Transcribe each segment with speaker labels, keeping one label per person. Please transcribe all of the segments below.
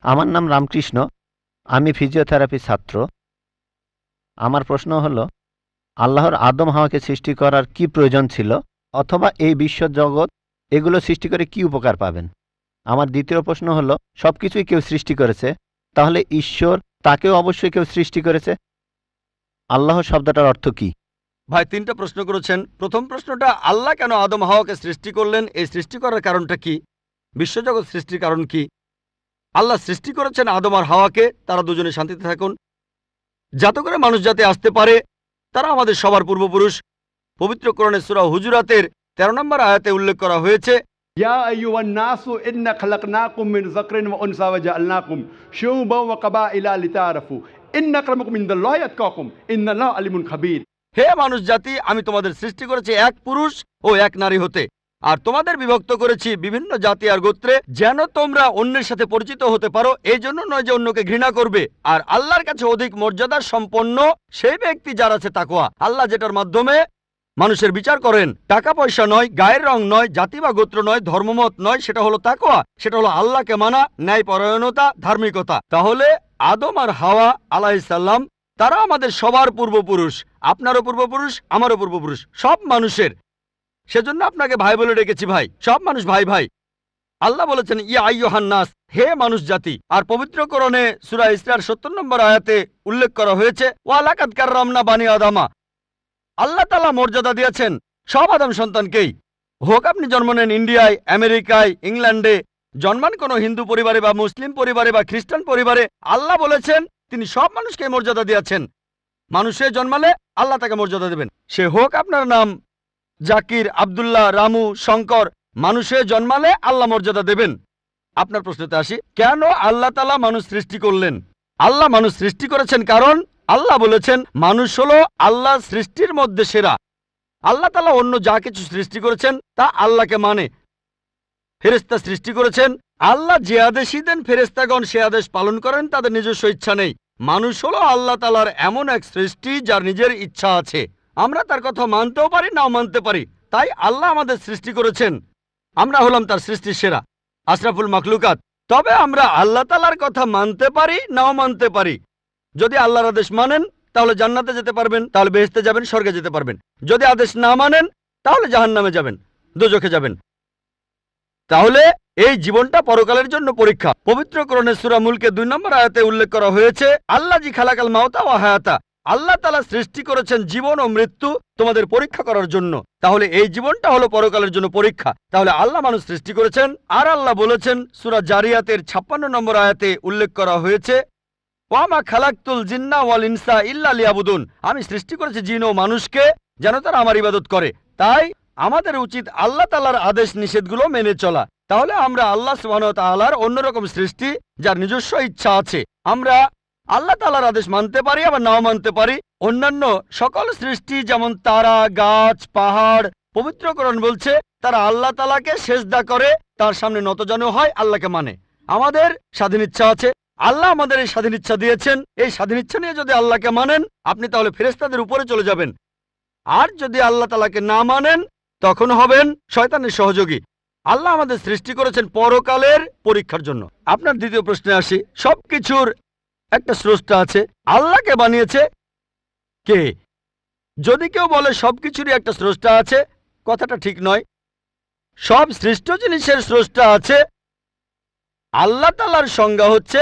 Speaker 1: আমার নাম রামকৃষ্ণ। আমি ফিজিওথেরাপি ছাত্র। আমার প্রশ্ন হলো, আল্লাহর আদম হাওয়াকে সৃষ্টি করার কি প্রয়োজন ছিল, অথবা এই বিশ্বজগৎ এগুলো সৃষ্টি করে কি উপকার পাবেন? আমার দ্বিতীয় প্রশ্ন হলো, সবকিছুই কেউ সৃষ্টি করেছে, তাহলে ঈশ্বর তাকেও অবশ্যই কেউ সৃষ্টি করেছে। আল্লাহ শব্দটার অর্থ কি?
Speaker 2: ভাই 3টা প্রশ্ন করেছেন। প্রথম প্রশ্নটা, আল্লাহ কেন আদম হাওয়াকে সৃষ্টি করলেন, এই সৃষ্টি করার কারণটা কি, বিশ্বজগৎ সৃষ্টির কারণ কি? আল্লাহ সৃষ্টি করেছেন আদম আর হাওয়াকে, তারা দুজনে শান্তিতে থাকুন, যাতে করে মানুষ যাতে আসতে পারে। তারা আমাদের সবার পূর্বপুরুষ। পবিত্র কোরআনে সূরা হুজুরাতের 13 নম্বর আয়াতে উল্লেখ করা হয়েছে,
Speaker 3: ইয়া আইয়ুহান নাসু ইন্না খালাকনাকুম মিন যাকরিন ওয়া উনসা ওয়া জাআলনাকুম শুউবান ওয়া কাবাইলা লিতাআরাফু ইন্না আক্রামাকুম ইনদাল্লাহি আতকাকুম ইন্নাল্লাহা আলিমুন খাবীর।
Speaker 2: হে মানুষ জাতি, আমি তোমাদের সৃষ্টি করেছি এক পুরুষ ও এক নারী হতে, আর তোমাদের বিভক্ত করেছি বিভিন্ন জাতি আর গোত্রে, যেন তোমরা অন্যের সাথে পরিচিত হতে পারো। এই জন্য নয় যে অন্যকে ঘৃণা করবে। আর আল্লাহর কাছে অধিক মর্যাদার সম্পন্ন সেই ব্যক্তি যার আছে তাকওয়া। আল্লাহ যেটার মাধ্যমে মানুষের বিচার করেন, টাকা পয়সা নয়, গায়ের রং নয়, জাতি বা গোত্র নয়, ধর্মমত নয়, সেটা হলো তাকওয়া। সেটা হলো আল্লাহকে মানা, ন্যায়পরায়ণতা, ধার্মিকতা। তাহলে আদম আর হাওয়া আলাইহিস সালাম তারা আমাদের সবার পূর্বপুরুষ, আপনারও পূর্বপুরুষ, আমারও পূর্বপুরুষ, সব মানুষের। সেজন্য আপনাকে ভাই বলে ডেকেছি। ভাই, সব মানুষ ভাই ভাই। আল্লাহ বলেছেন ইয়া আইয়ুহান নাস, হে মানুষ জাতি। আর পবিত্র কোরআনে সূরা ইসরার 70 নম্বর আয়াতে উল্লেখ করা হয়েছে, ওয়া লাকাদ কাররামনা বানি আদামা। আল্লাহ তাআলা মর্যাদা দিয়েছেন সব আদম সন্তানকেই। হোক আপনি জন্ম নেন ইন্ডিয়ায়, আমেরিকায়, ইংল্যান্ডে, জন্মান কোনো হিন্দু পরিবারে বা মুসলিম পরিবারে বা খ্রিস্টান পরিবারে, আল্লাহ বলেছেন তিনি সব মানুষকে মর্যাদা দিয়েছেন। মানুষে জন্মালে আল্লাহ তাকে মর্যাদা দেবেন। সে হোক আপনার নাম জাকির, আব্দুল্লাহ, রামু, শঙ্কর, মানুষে জন্মালে আল্লাহ মর্যাদা দেবেন। আপনার প্রশ্নতে আসি, কেন আল্লাহ তাআলা মানুষ সৃষ্টি করলেন? আল্লাহ মানুষ সৃষ্টি করেছেন কারণ আল্লাহ বলেছেন মানুষ হলো আল্লাহ সৃষ্টির মধ্যে সেরা। আল্লাহ তাআলা অন্য যা কিছু সৃষ্টি করেছেন তা আল্লাহকে মানে। ফেরেশতা সৃষ্টি করেছেন, আল্লাহ যে আদেশই দেন ফেরেশতাগণ সে আদেশ পালন করেন, তাদের নিজস্ব ইচ্ছা নেই। মানুষ হলো আল্লাহ তাআলার এমন এক সৃষ্টি যার নিজের ইচ্ছা আছে। আমরা তার কথা মানতেও পারি, নাও মানতে পারি। তাই আল্লাহ আমাদের সৃষ্টি করেছেন, আমরা হলাম তার সৃষ্টির সেরা, আশরাফুল মাখলুকাত। তবে আমরা আল্লাহ তাআলার কথা মানতে পারি, নাও মানতে পারি। যদি আল্লাহর আদেশ মানেন তাহলে জান্নাতে যেতে পারবেন, তাহলে বেহেশতে যাবেন, স্বর্গে যেতে পারবেন। যদি আদেশ না মানেন তাহলে জাহান্নামে যাবেন, দোজখে যাবেন। তাহলে এই জীবনটা পরকালের জন্য পরীক্ষা। পবিত্র কোরআনে সূরা মুলকে 2 নম্বর আয়াতে উল্লেখ করা হয়েছে, আল্লাযী খালাকাল মাউতা ওয়া হায়াতা। আল্লাহ তাআলা সৃষ্টি করেছেন জীবন ও মৃত্যু তোমাদের পরীক্ষা করার জন্য। তাহলে এই জীবনটা হলো পরকালের জন্য পরীক্ষা। তাহলে আল্লাহ মানুষ সৃষ্টি করেছেন। আর আল্লাহ বলেছেন সূরা জারিয়াতের 56 নম্বর আয়াতে উল্লেখ করা হয়েছে, ওয়ামা খালাকতুল জিন্না ওয়াল ইনসা ইল্লা লিয়াবুদুন। আমি সৃষ্টি করেছি জিন ও মানুষকে যেন তারা আমার ইবাদত করে। তাই আমাদের উচিত আল্লাহ তাআলার আদেশ নিষেধগুলো মেনে চলা। তাহলে আমরা আল্লাহ সুবহানাহু ওয়া তাআলার অন্যরকম সৃষ্টি যার নিজস্ব ইচ্ছা আছে। আমরা আল্লাহ তাআলার আদেশ মানতে পারি, আবার নাও মানতে পারি। অন্যান্য সকল সৃষ্টি যেমন তারা, গাছ, পাহাড়, পবিত্র কোরআন বলছে তারা আল্লাহ তাআলাকে সেজদা করে, তার সামনে নতজানু হয়, আল্লাহকে মানে। আমাদের স্বাধীন ইচ্ছা আছে, আল্লাহ আমাদের এই স্বাধীন ইচ্ছা দিয়েছেন। এই স্বাধীন ইচ্ছা নিয়ে যদি আল্লাহকে মানেন আপনি তাহলে ফেরেশতাদের উপরে চলে যাবেন। আর যদি আল্লাহ তাআলাকে না মানেন তখন হবেন শয়তানের সহযোগী। আল্লাহ আমাদের সৃষ্টি করেছেন পরকালের পরীক্ষার জন্য। আপনার দ্বিতীয় প্রশ্নে আসি, সবকিছুর একটা স্রষ্টা আছে, আল্লাহকে বানিয়েছে কে? যদি কেউ বলে সবকিছুরই একটা স্রষ্টা আছে, কথাটা ঠিক নয়। সব সৃষ্ট জিনিসের স্রষ্টা আছে। আল্লাহ তাআলার সংজ্ঞা হচ্ছে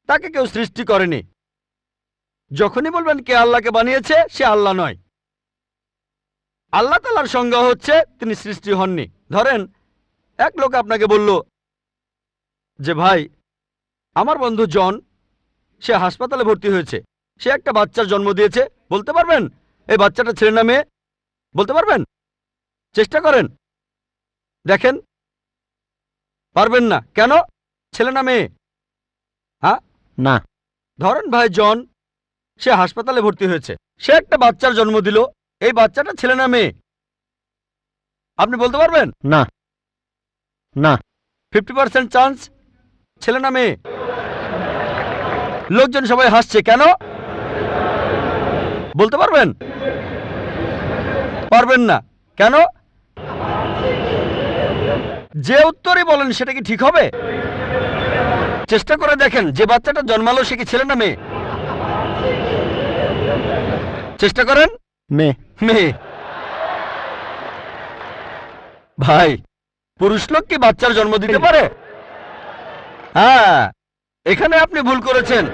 Speaker 2: তাকে কেউ সৃষ্টি করেনি। যখনই বলবেন কে আল্লাহকে বানিয়েছে, সে আল্লাহ নয়। আল্লাহ তাআলার সংজ্ঞা হচ্ছে তিনি সৃষ্টি হননি। ধরেন এক লোক আপনাকে বলল যে ভাই, আমার বন্ধু জন, সে হাসপাতালে ভর্তি হয়েছে, সে একটা বাচ্চার জন্ম দিয়েছে। বলতে পারবেন এই বাচ্চাটা ছেলে না মেয়ে? বলতে পারবেন? চেষ্টা করেন, দেখেন। পারবেন না কেন? ছেলে না মেয়ে? হ্যাঁ
Speaker 1: না।
Speaker 2: ধরেন ভাই জন, সে হাসপাতালে ভর্তি হয়েছে, সে একটা বাচ্চার জন্ম দিল। এই বাচ্চাটা ছেলে না মেয়ে? আপনি বলতে পারবেন?
Speaker 1: না না।
Speaker 2: 50% চান্স ছেলে না মেয়ে। লোকজন সবাই হাসছে কেন? বলতে পারবেন? পারবেন না কেন? যে উত্তরই বলেন সেটা কি ঠিক হবে? চেষ্টা করে দেখেন, যে বাচ্চাটা জন্মালো সে কি ছেলে না মেয়ে? চেষ্টা করেন।
Speaker 1: মেয়ে।
Speaker 2: মেয়ে। ভাই, পুরুষ লোক কি বাচ্চার জন্ম দিতে পারে? হ্যাঁ, এখানে আপনি ভুল করেছেন।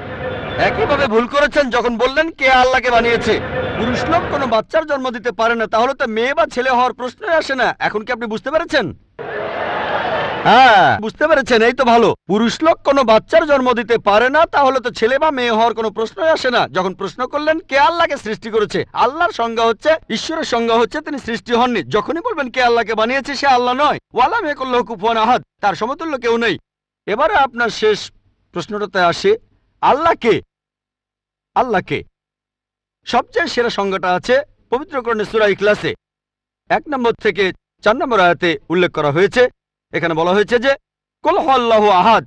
Speaker 2: একইভাবে ভুল করেছেন যখন বললেন কে আল্লাহকে বানিয়েছে। পুরুষ লোক কোনো বাচ্চার জন্ম দিতে পারে না, তাহলে তো মেয়ে বা ছেলে হওয়ার প্রশ্নই আসে না। এখন কি আপনি বুঝতে পেরেছেন? হ্যাঁ, বুঝতে পেরেছেন, এই তো ভালো। পুরুষ লোক কোনো বাচ্চার জন্ম দিতে পারে না, তাহলে তো ছেলে বা মেয়ে হওয়ার কোনো প্রশ্নই আসে না। যখন প্রশ্ন করলেন কে আল্লাহকে সৃষ্টি করেছে, আল্লাহর সংজ্ঞা হচ্ছে, ঈশ্বরের সংজ্ঞা হচ্ছে তিনি সৃষ্টি হননি। যখনই বলবেন কে আল্লাহকে বানিয়েছে, সে আল্লাহ নয়। ওয়ালাম ইয়াকুল্লাহু কুফুয়ান আহাদ, তার সমতুল্য কেউ নেই। এবারে আপনার শেষ প্রশ্নটাতে আসে, আল্লাহ কে? আল্লাহকে সবচেয়ে সেরা সংজ্ঞাটা আছে পবিত্র কোরআনে সূরা ইখলাসে 1 নম্বর থেকে 4 নম্বর আয়াতে উল্লেখ করা হয়েছে। এখানে বলা হয়েছে যে কুল হুয়াল্লাহু আহাদ,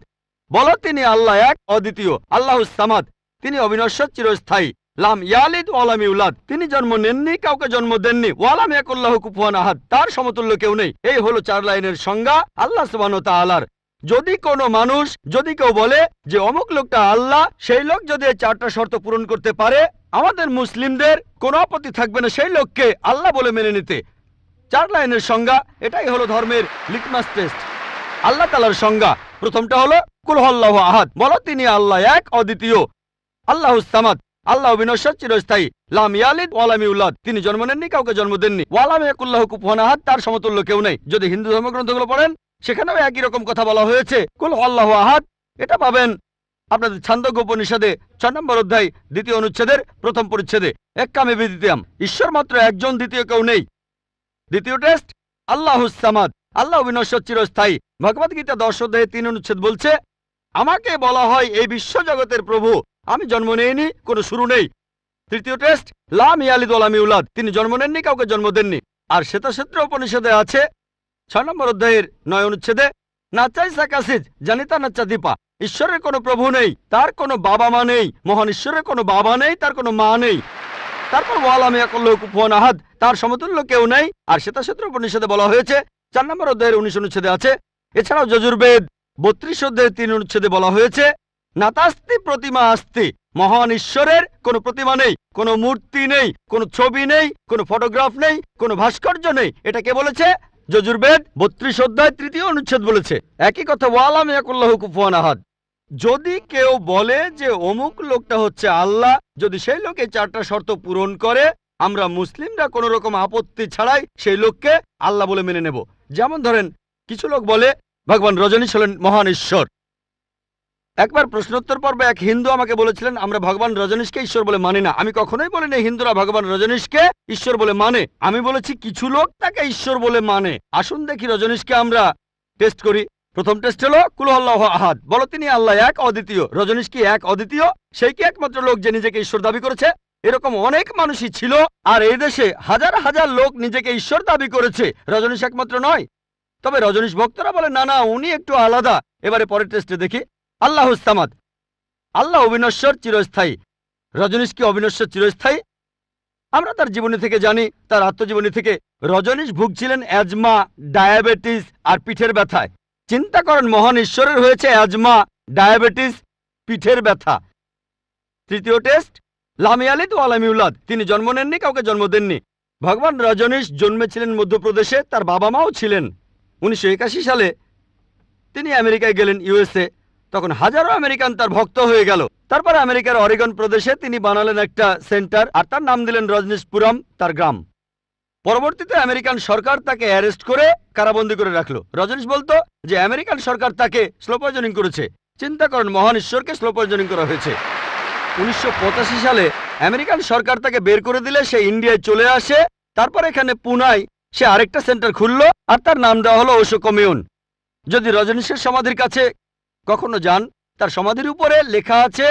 Speaker 2: বলো তিনি আল্লাহ এক, অদ্বিতীয়। আল্লাহুস সামাদ, তিনি অবিনশ্বর, চিরস্থায়ী। লাম ইয়ালিদ ওয়া লাম ইউলাদ, তিনি জন্ম নেননি, কাউকে জন্ম দেননি। ওয়া লাম ইয়াকুল্লাহু কুফুয়ান আহাদ, তার সমতুল্য কেউ নেই। এই হলো 4 লাইনের সংজ্ঞা আল্লাহ সুবহানাহু ওয়া তাআলার। যদি কোনো মানুষ, যদি কেউ বলে যে অমুক লোকটা আল্লাহ, সেই লোক যদি এই 4টা শর্ত পূরণ করতে পারে, আমাদের মুসলিমদের কোনো আপত্তি থাকবে না সেই লোককে আল্লাহ বলে মেনে নিতে। 4 লাইনের সংজ্ঞা, এটাই হলো ধর্মের লিটমাস টেস্ট। আল্লাহ তাআলার সংজ্ঞা প্রথমটা হলো কুল হুয়াল্লাহু আহাদ, বলো তিনি আল্লাহ এক, অদ্বিতীয়। আল্লাহুস সামাদ, আল্লাহ অবিনশ্বর, চিরস্থায়ী। লাম ইয়ালিদ ওয়া লাম ইউলাদ, তিনি জন্ম নেননি, কাউকে জন্ম দেননি। ওয়া লাম ইয়াকুল্লাহু কুফুয়ান আহাদ, তার সমতুল্য কেউ নেই। যদি হিন্দু ধর্মগ্রন্থগুলো পড়েন, সেখানেও একই রকম কথা বলা হয়েছে, কুল হুয়াল্লাহু আহাদ। এটা পাবেন আপনাদের ছান্দোগ্য উপনিষদে 6 নম্বর অধ্যায় 2য় অনুচ্ছেদের 1ম পরিচ্ছেদে। এক্কামে বিদ্বিতীয়াম, ঈশ্বর মাত্র একজন, দ্বিতীয় কেউ নেই। দ্বিতীয় টেস্ট আল্লাহুস সামাদ, আল্লাহ অবিনশ্বর, চিরস্থায়ী। ভগবদ্গীতা 10 অধ্যায়ে 3 অনুচ্ছেদ বলছে, আমাকে বলা হয় এই বিশ্ব জগতের প্রভু, আমি জন্ম নেইনি, কোনো শুরু নেই। তৃতীয় টেস্ট লাম ইয়ালিদ ওয়া লাম ইউলাদ, তিনি জন্ম নেননি, কাউকে জন্ম দেননি। আর শ্বেতাক্ষেত্র উপনিষদে আছে 6 নম্বর অধ্যায়ের 9 অনুচ্ছেদে, নাচাই সাকাসিজ জানিতা নাচা দীপা, ঈশ্বরের কোনো প্রভু নেই, তার কোনো বাবা মা নেই। মহান ঈশ্বরের কোনো বাবা নেই, তার কোনো মা নেই। তারপর ওয়ালাম ইয়াকুল্লাহু কুফুয়ান আহাদ, তার সমতুল্য কেউ নেই। আর শ্বেতাক্ষেত্র উপনিষদে বলা হয়েছে 4 নম্বর অধ্যায়ের 19 অনুচ্ছেদে আছে। এছাড়াও যজুর্বেদ 32 অধ্যায়ের 3 অনুচ্ছেদে বলা হয়েছে, নাতাস্তি প্রতিমা আস্তি, মহান ঈশ্বরের কোনো প্রতিমা নেই, কোনো মূর্তি নেই, কোনো ছবি নেই, কোনো ফটোগ্রাফ নেই, কোনো ভাস্কর্য নেই। এটা কে বলেছে? যজুর্বেদ 32 অধ্যায় 3য় অনুচ্ছেদ বলেছে একই কথা, ওয়ালাম ইয়াকুল্লাহু কুফুয়ান আহাদ। যদি কেউ বলে যে অমুক লোকটা হচ্ছে আল্লাহ, যদি সেই লোক এই 4টা শর্ত পূরণ করে, আমরা মুসলিমরা কোনো রকম আপত্তি ছাড়াই সেই লোককে আল্লাহ বলে মেনে নেব। যেমন ধরেন, কিছু লোক বলে ভগবান রজনীশ হলেন মহান ঈশ্বর। একবার প্রশ্নোত্তর পর্বে এক হিন্দু আমাকে বলেছিলেন, আমরা ভগবান রজনীশকে ঈশ্বর বলে মানি না। আমি কখনোই বলিনি হিন্দুরা ভগবান রজনীশকে ঈশ্বর বলে মানে। আমি বলেছি কিছু লোক তাকে ঈশ্বর বলে মানে। আসুন দেখি রজনীশকে আমরা টেস্ট করি। প্রথম টেস্ট হলো কুল হুয়াল্লাহু আহাদ, বলো তিনি আল্লাহ এক, অদ্বিতীয়। রজনীশ কি এক, অদ্বিতীয়? সেই কি একমাত্র লোক যে নিজেকে ঈশ্বর দাবি করেছে? এরকম অনেক মানুষই ছিল, আর এই দেশে হাজার হাজার লোক নিজেকে ঈশ্বর দাবি করেছে। রজনীশ একমাত্র নয়। তবে রজনীশ ভক্তরা বলে না না, উনি একটু আলাদা। এবারে পরের টেস্টে দেখি। আল্লাহুস সামাদ, আল্লাহ অবিনশ্বর, চিরস্থায়ী। রজনীশ কি অবিনশ্বর, চিরস্থায়ী? আমরা তার জীবনী থেকে জানি, তার আত্মজীবনী থেকে। রজনীশ ভুগছিলেন অ্যাজমা, ডায়াবেটিস আর পিঠের ব্যথায়। চিন্তা করেন, মহান ঈশ্বরের হয়েছে অ্যাজমা, ডায়াবেটিস, পিঠের ব্যথা। তৃতীয় টেস্ট লাম ইয়ালিদ ওয়া লাম ইউলাদ, তিনি জন্ম নেননি, কাউকে জন্ম দেননি। ভগবান রজনীশ জন্মেছিলেন মধ্যপ্রদেশে, তার বাবা মাও ছিলেন। 1981 সালে তিনি আমেরিকায় গেলেন, ইউএসএ। তখন হাজারো আমেরিকান তার ভক্ত হয়ে গেল। তারপরে আমেরিকার অরিগন প্রদেশে তিনি বানালেন একটা সেন্টার, আর তার নাম দিলেন রজনীশপুরম, তার গ্রাম। পরবর্তীতে আমেরিকান সরকার তাকে অ্যারেস্ট করে কারাবন্দী করে রাখলো। রজনীশ বলতো যে আমেরিকান সরকার তাকে স্লো পয়জনিং করেছে। চিন্তা করেন, মহান ঈশ্বরকে স্লো পয়জনিং করা হয়েছে। 1985 সালে আমেরিকান সরকার তাকে বের করে দিলে সে ইন্ডিয়ায় চলে আসে। তারপর এখানে পুনায় সে আরেকটা সেন্টার খুললো, আর তার নাম দেওয়া হলো ওশো কমিউন। যদি রজনীশের সমাধির কাছে কখনো যান, তার সমাধির উপরে লেখা আছে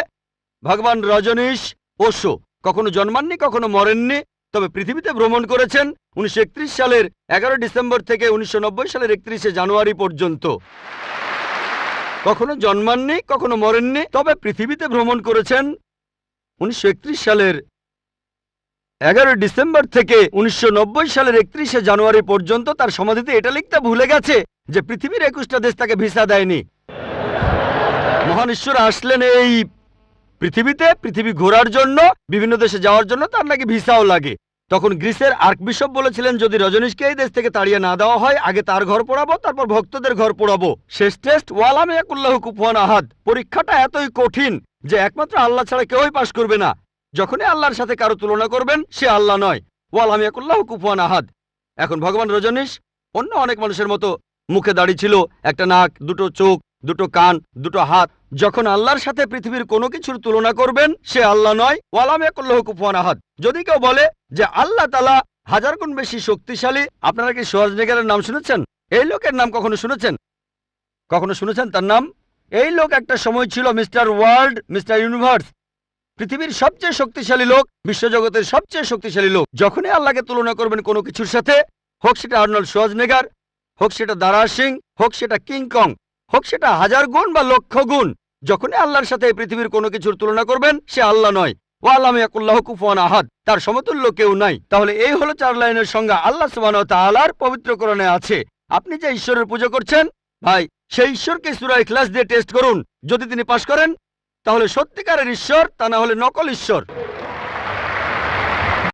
Speaker 2: ভগবান রজনীশ ওশো। কখনো জন্মাননি, কখনো মরেননি, তবে পৃথিবীতে ভ্রমণ করেছেন 1931 সালের 11 ডিসেম্বর থেকে 1990 সালের 31শে জানুয়ারি পর্যন্ত। কখনো জন্মাননি, কখনো মরেননি, তবে পৃথিবীতে ভ্রমণ করেছেন 1931 সালের 11 ডিসেম্বর থেকে 1990 সালের 31শে জানুয়ারি পর্যন্ত। তার সমাধিতে এটা লিখতে ভুলে গেছে যে পৃথিবীর 21টা দেশ তাকে ভিসা দেয়নি। মহান ঈশ্বর আসলেন এই পৃথিবী ঘোরার জন্য, বিভিন্ন দেশে যাওয়ার জন্য তার নাকি ভিসাও লাগে। তখন গ্রিসের আর্কবিশপ বলেছিলেন, যদি রজনীশকে এই দেশ থেকে তাড়িয়ে না দেওয়া হয়, আগে তার ঘর পোড়াবো, তারপর ভক্তদের ঘর পোড়াবো। শেষ টেস্ট ওয়ালাম ইয়াকুল্লাহু কুফুয়ান আহাদ। পরীক্ষাটা এতই কঠিন যে একমাত্র আল্লাহ ছাড়া কেউই পাশ করবে না। যখনই আল্লাহর সাথে কারো তুলনা করবেন, সে আল্লাহ নয়। ওয়ালাম ইয়াকুল্লাহু কুফুয়ান আহাদ। এখন ভগবান রজনীশ অন্য অনেক মানুষের মতো মুখে দাড়ি ছিল, একটা নাক, দুটো চোখ, দুটো কান, দুটো হাত। যখন আল্লাহর সাথে পৃথিবীর কোনো কিছুর তুলনা করবেন, সে আল্লাহ নয়। ওয়ালাম ইয়াকুল্লাহু কুফুয়ান আহাদ। যদি কেউ বলে যে আল্লাহ তাআলা 1000 গুণ বেশি শক্তিশালী, আপনারা কি শোয়ার্জনেগারের নাম শুনেছেন? এই লোকের নাম কখনো শুনেছেন? কখনো শুনেছেন তার নাম? এই লোক একটা সময় ছিল মিস্টার ওয়ার্ল্ড, মিস্টার ইউনিভার্স, পৃথিবীর সবচেয়ে শক্তিশালী লোক, বিশ্বজগতের সবচেয়ে শক্তিশালী লোক। যখনই আল্লাহকে তুলনা করবেন কোনো কিছুর সাথে, হোক সেটা আর্নল্ড শোয়ার্জনেগার, হোক সেটা দারা সিং, হোক সেটা কিং কং, হোক সেটা 1000 গুণ বা লক্ষ গুণ, যখনই আল্লাহর সাথে পৃথিবীর কোনো কিছুর তুলনা করবেন, সে আল্লাহ নয়। ওয়ালাম ইয়াকুল্লাহু কুফুয়ান আহাদ। তার সমতুল্য কেউ নাই। তাহলে এই হলো 4 লাইনের সংজ্ঞা আল্লাহ সুবহানাহু ওয়া তাআলার পবিত্র কোরআনে আছে। আপনি যে ঈশ্বরের পূজা করছেন, ভাই, সেই ঈশ্বরকে সূরা ইখলাস দিয়ে টেস্ট করুন। যদি তিনি পাশ করেন, তাহলে সত্যিকারের ঈশ্বর, তা না হলে নকল ঈশ্বর।